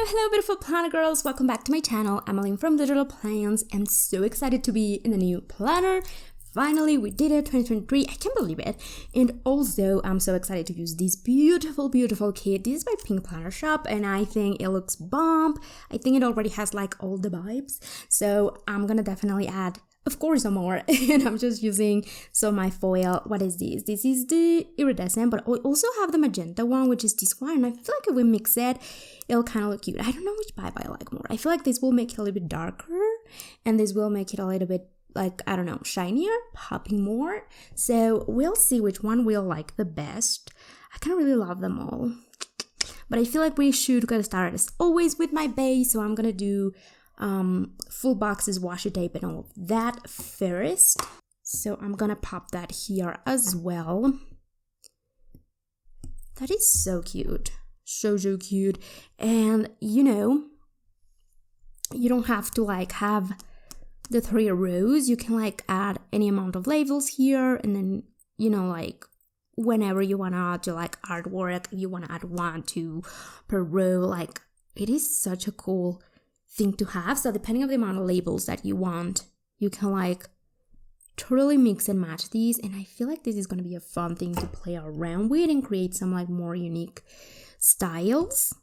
Hello beautiful planner girls, welcome back to my channel. I'm Aline from Digital Plans. I'm so excited to be in a new planner. Finally, we did it, 2023, I can't believe it. And also, I'm so excited to use this beautiful kit. This is by Pink Planner Shop and I think it looks bomb. I think it already has like all the vibes. So I'm gonna definitely add, of course, some more. And I'm just using some my foil. What is this? This is the Iridescent, but I also have the magenta one, which is this one. And I feel like if we mix it, it'll kind of look cute. I don't know which vibe I like more. I feel like this will make it a little bit darker and this will make it a little bit like, I don't know, shinier, popping more. So we'll see which one we'll like the best. I kind of really love them all. But I feel like we should get started as always with my base. So I'm going to do full boxes, washi tape and all of that first. So I'm going to pop that here as well. That is so cute. So cute. And you know, you don't have to like have the 3 rows. You can like add any amount of labels here, and then you know, like whenever you want to add to like artwork, if you want to add 1, 2 per row, like it is such a cool thing to have. So depending on the amount of labels that you want, you can like totally mix and match these, and I feel like this is going to be a fun thing to play around with and create some like more unique styles.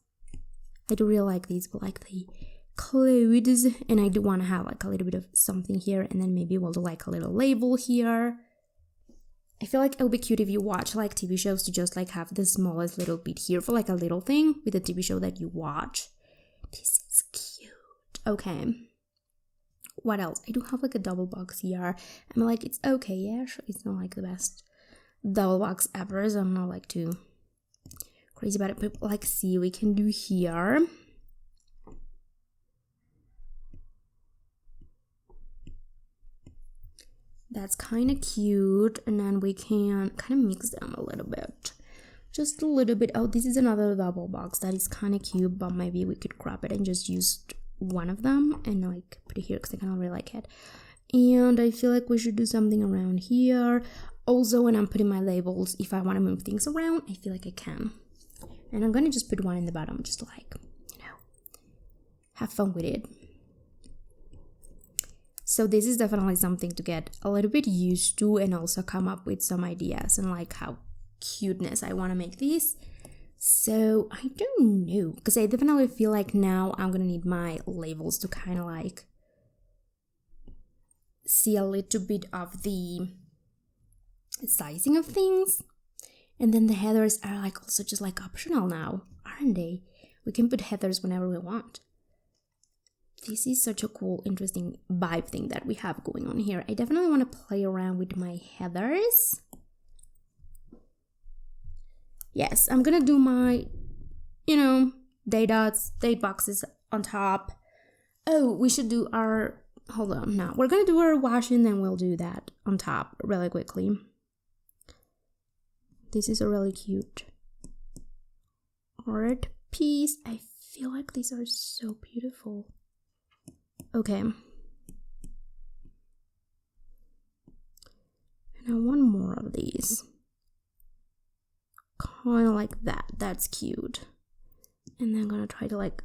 I do really like these, but like the clothes, and I do want to have like a little bit of something here, and then maybe we'll do like a little label here. I feel like it would be cute if you watch like TV shows to just like have the smallest little bit here for like a little thing with the TV show that you watch. This is cute. Okay, what else? I do have like a double box here. I'm like, it's okay, yeah, sure. It's not like the best double box ever, so I'm not like too crazy about it, but like, see, we can do here. That's kind of cute, and then we can kind of mix them a little bit, just a little bit. Oh, this is another double box that is kind of cute, but maybe we could crop it and just use one of them and like put it here because I kind of really like it. And I feel like we should do something around here. Also, when I'm putting my labels, if I want to move things around, I feel like I can. And I'm gonna just put one in the bottom, just to like, you know, have fun with it. So this is definitely something to get a little bit used to and also come up with some ideas and like how cuteness I want to make these. So I don't know, because I definitely feel like now I'm gonna need my labels to kind of like see a little bit of the sizing of things. And then the headers are like also just like optional now, aren't they? We can put headers whenever we want. This is such a cool, interesting vibe thing that we have going on here. I definitely want to play around with my headers. Yes, I'm gonna do my, you know, date boxes on top. Oh, we should do our, hold on, now we're gonna do our washi and then we'll do that on top really quickly. This is a really cute art piece. I feel like these are so beautiful. Okay. And I want more of these. Kind of like that. That's cute. And then I'm gonna try to like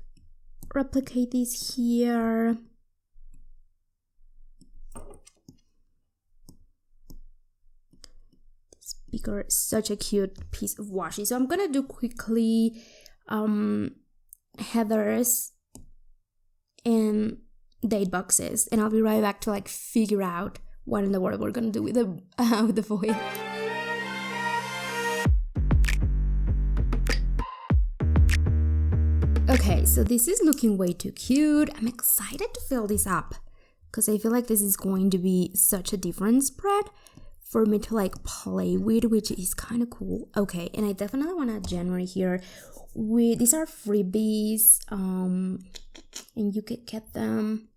replicate these here. Bigger, such a cute piece of washi. So I'm gonna do quickly headers and date boxes, and I'll be right back to like figure out what in the world we're gonna do with the foil. Okay, so this is looking way too cute. I'm excited to fill this up because I feel like this is going to be such a different spread for me to like play with, which is kind of cool. Okay, and I definitely want to January here. These are freebies, and you could get them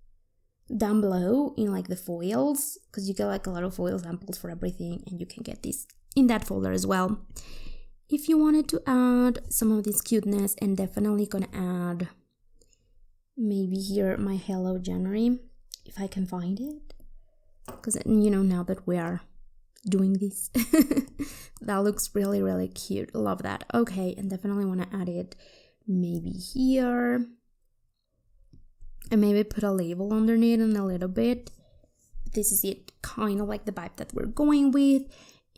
down below in like the foils, because you get like a lot of foil samples for everything, and you can get this in that folder as well. If you wanted to add some of this cuteness, and definitely gonna add maybe here my Hello January, if I can find it, because you know, now that we are doing this. That looks really cute. Love that. Okay, and definitely want to add it maybe here. and maybe put a label underneath in a little bit. This is it, kind of like the vibe that we're going with.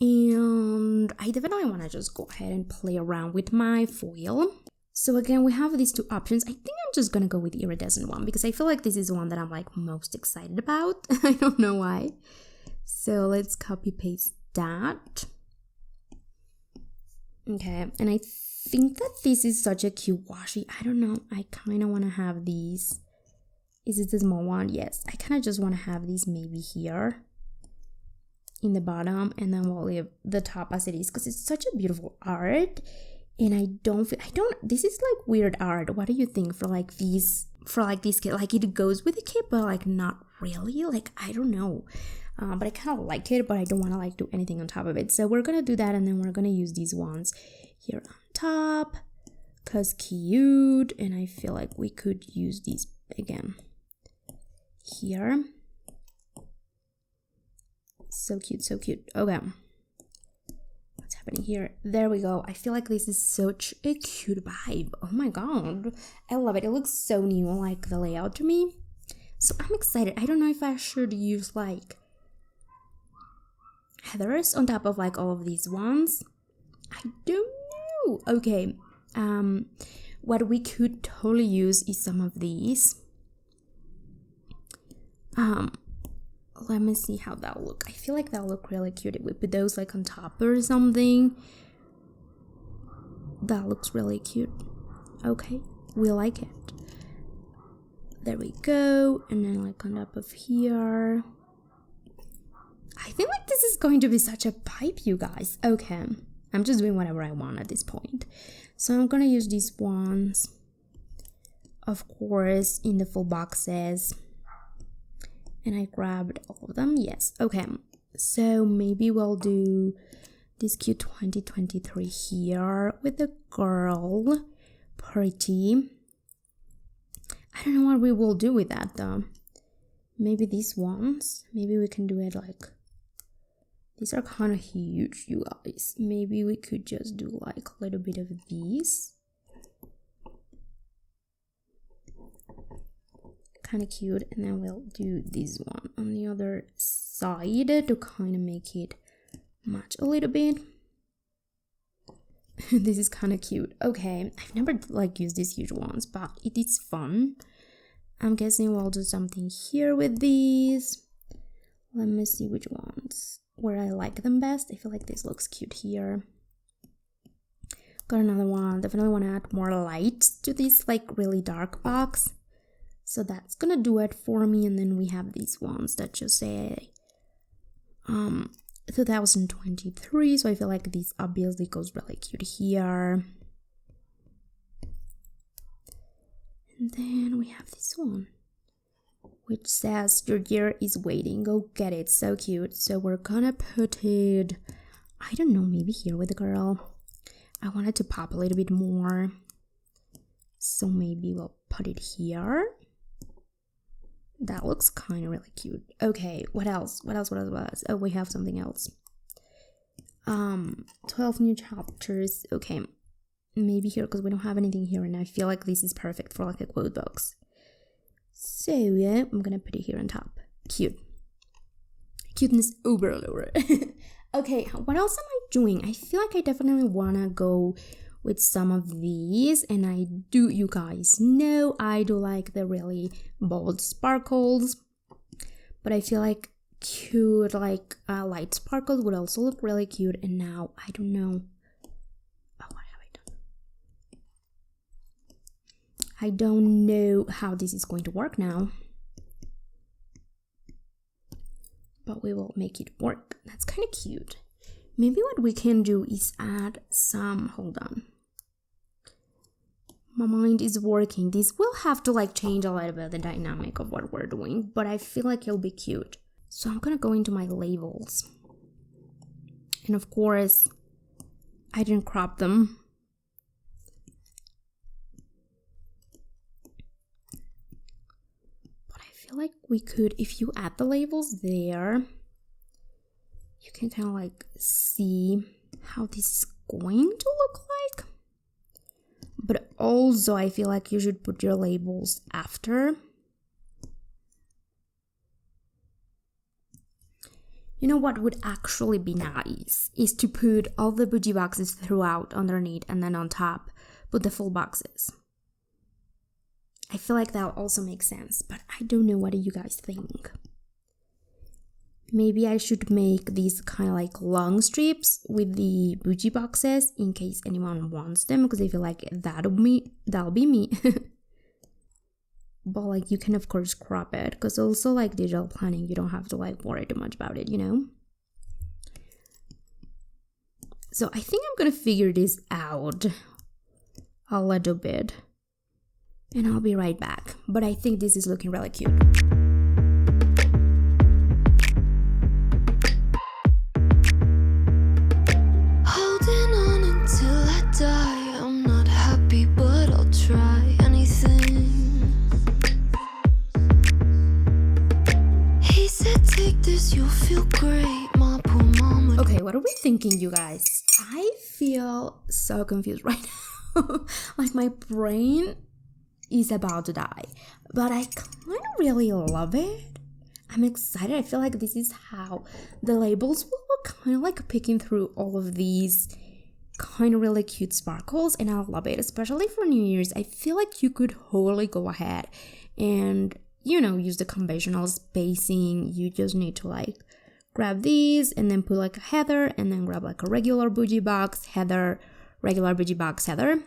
And I definitely want to just go ahead and play around with my foil. So again, we have these two options. I think I'm just gonna go with the iridescent one because I feel like this is the one that I'm like most excited about. I don't know why. So let's copy paste that. Okay, and I think that this is such a cute washi. I don't know, I kind of want to have these. Is it the small one? Yes, I kind of just want to have these maybe here in the bottom, and then we'll leave the top as it is because it's such a beautiful art. And this is like weird art. What do you think for like these, kit? Like it goes with the kit, but like not really. Like, I don't know. But I kind of like it, but I don't want to like do anything on top of it. So we're going to do that, and then we're going to use these ones here on top because cute. And I feel like we could use these again here. So cute, so cute. Okay. What's happening here? There we go. I feel like this is such a cute vibe. Oh my god. I love it. It looks so new, like the layout to me. So I'm excited. I don't know if I should use like heathers on top of like all of these ones. I don't know. Okay. What we could totally use is some of these. Let me see how that'll look. I feel like that'll look really cute if we put those like on top or something. That looks really cute. Okay, we like it. There we go. And then like on top of here. I feel like this is going to be such a pipe, you guys. Okay, I'm just doing whatever I want at this point. So I'm gonna use these ones, of course, in the full boxes. And I grabbed all of them. Yes. Okay. So maybe we'll do this cute 2023 here with the girl. Pretty. I don't know what we will do with that though. Maybe these ones. Maybe we can do it like... These are kind of huge, you guys. Maybe we could just do like a little bit of these. Kind of cute, and then we'll do this one on the other side to kind of make it match a little bit. This is kind of cute. Okay, I've never like used these huge ones, but it is fun. I'm guessing we'll do something here with these. Let me see which ones where I like them best. I feel like this looks cute here. Got another one. Definitely want to add more light to this like really dark box. So that's gonna do it for me. And then we have these ones that just say 2023. So I feel like this obviously goes really cute here. And then we have this one, which says your year is waiting. Go get it. So cute. So we're gonna put it, I don't know, maybe here with the girl. I wanted to pop a little bit more. So maybe we'll put it here. That looks kind of really cute. Okay, what else? What else? Oh, we have something else. 12 new chapters. Okay, maybe here because we don't have anything here, and I feel like this is perfect for like a quote box. So yeah, I'm gonna put it here on top. Cute. Cuteness over. Okay, what else am I doing? I feel like I definitely wanna go with some of these, and I do, you guys know I do like the really bold sparkles, but I feel like cute like light sparkles would also look really cute. And now I don't know, what have I done? I don't know how this is going to work now, but we will make it work. That's kind of cute. Maybe what we can do is add some, hold on. My mind is working. This will have to like change a little bit the dynamic of what we're doing, but I feel like it'll be cute. So I'm gonna go into my labels. And of course, I didn't crop them. But I feel like we could, if you add the labels there, you can kind of like see how this is going to look like. But also I feel like you should put your labels after, You know what would actually be nice is to put all the bougie boxes throughout underneath and then on top put the full boxes. I feel like that also makes sense, but I don't know, what do you guys think? Maybe I should make these kind of like long strips with the bougie boxes in case anyone wants them, because I feel like that'll be me. But like you can of course crop it, because also like digital planning, you don't have to like worry too much about it, you know? So I think I'm gonna figure this out a little bit and I'll be right back. But I think this is looking really cute. Holding on until I die. I'm not happy, but I'll try anything. He said, take this, you'll feel great. My poor mama. Okay, what are we thinking, you guys? I feel so confused right now. Like my brain is about to die, but I kind of really love it. I'm excited. I feel like this is how the labels will look, kind of like picking through all of these kind of really cute sparkles, and I love it, especially for New Year's. I feel like you could totally go ahead and, you know, use the conventional spacing. You just need to like grab these and then put like a header, and then grab like a regular bougie box, header, regular bougie box, header.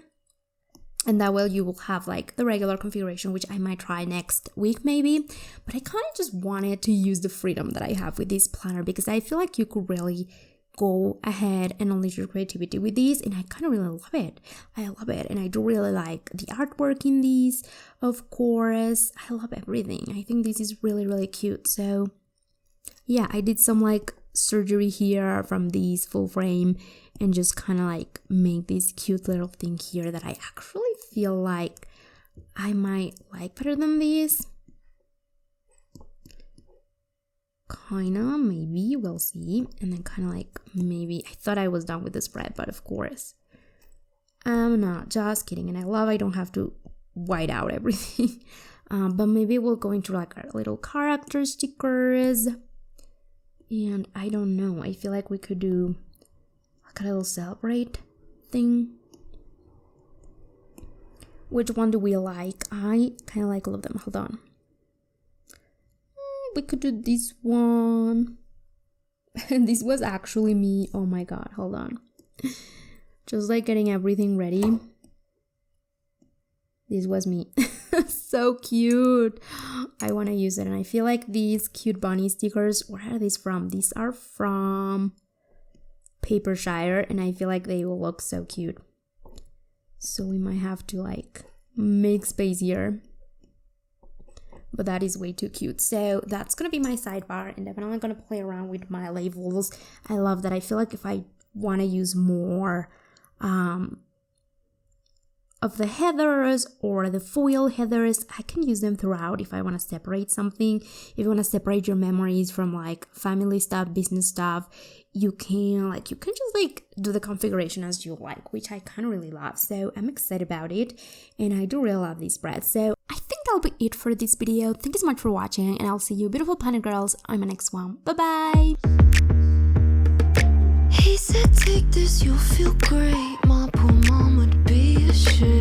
And that way you will have like the regular configuration, which I might try next week maybe. But I kind of just wanted to use the freedom that I have with this planner, because I feel like you could really go ahead and unleash your creativity with these. And I kind of really love it. I love it. And I do really like the artwork in these, of course. I love everything. I think this is really, really cute. So yeah, I did some like surgery here from these full frame and just kind of like make this cute little thing here that I actually feel like I might like better than these. Kinda, maybe, we'll see. And then kind of like maybe, I thought I was done with the spread, but of course I'm not, just kidding. And I don't have to white out everything. But maybe we'll go into like our little character stickers. And I don't know, I feel like we could do like a little celebrate thing. Which one do we like? I kind of like all of them. Hold on. We could do this one. And this was actually me. Oh my god, hold on. Just like getting everything ready. This was me. So cute. I want to use it. And I feel like these cute bunny stickers, where are these from? These are from Papershire, and I feel like they will look so cute. So we might have to like make space here. But that is way too cute. So that's gonna be my sidebar, and definitely gonna play around with my labels. I love that. I feel like if I want to use more of the headers or the foil headers, I can use them throughout if I want to separate something. If you want to separate your memories from like family stuff, business stuff, you can just like do the configuration as you like, which I kind of really love. So I'm excited about it, and I do really love these spreads. So I think that'll be it for this video. Thank you so much for watching, and I'll see you beautiful planner girls on my next one. Bye bye. He said, take this, you'll feel great. My poor mom would be ashamed.